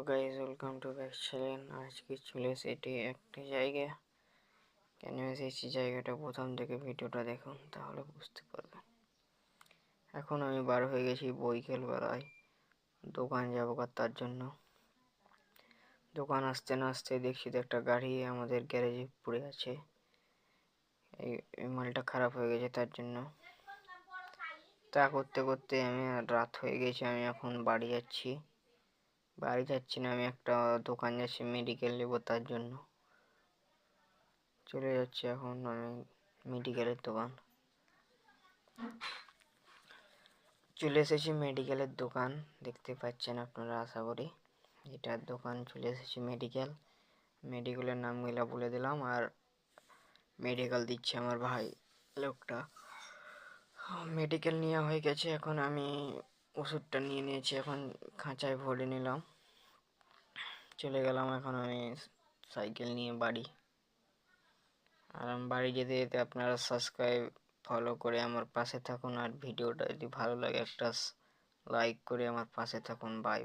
Guys welcome to back channel. আজকে চলে এসেছি একটা জায়গা। কেন এসেছি জায়গাটা প্রথম থেকে ভিডিওটা দেখুন, তাহলে বুঝতে পারবেন। এখন আমি বার হয়ে গেছি বৈকাল বেলায় দোকান যাবো, তার জন্য দোকান আসতে না আসতে দেখছি তো একটা গাড়ি আমাদের গ্যারেজে পড়ে আছে। এই মালটা খারাপ হয়ে গেছে, তার জন্য তা করতে করতে আমি রাত হয়ে গেছে। আমি এখন বাড়ি যাচ্ছি না, আমি একটা দোকান যাচ্ছি মেডিকেল নেবো, তার জন্য চলে যাচ্ছি এখন আমি মেডিকেলের দোকান। চলে এসেছি মেডিকেলের দোকান, দেখতে পাচ্ছেন আপনারা আশা করি। এটার দোকান চলে এসেছি মেডিকেলের নামগুলো বলে দিলাম। আর মেডিকেল দিচ্ছে আমার ভাই লোকটা। মেডিকেল নেওয়া হয়ে গেছে, এখন আমি ওষুধটা নিয়ে নিয়েছি, এখন খাঁচায় ভরে নিলাম, চলে গেলাম এখন আমি সাইকেল নিয়ে বাড়ি। আর আমি বাড়ি যেতে যেতে আপনারা সাবস্ক্রাইব ফলো করে আমার পাশে থাকুন। আর ভিডিওটা যদি ভালো লাগে একটা লাইক করে আমার পাশে থাকুন। বাই।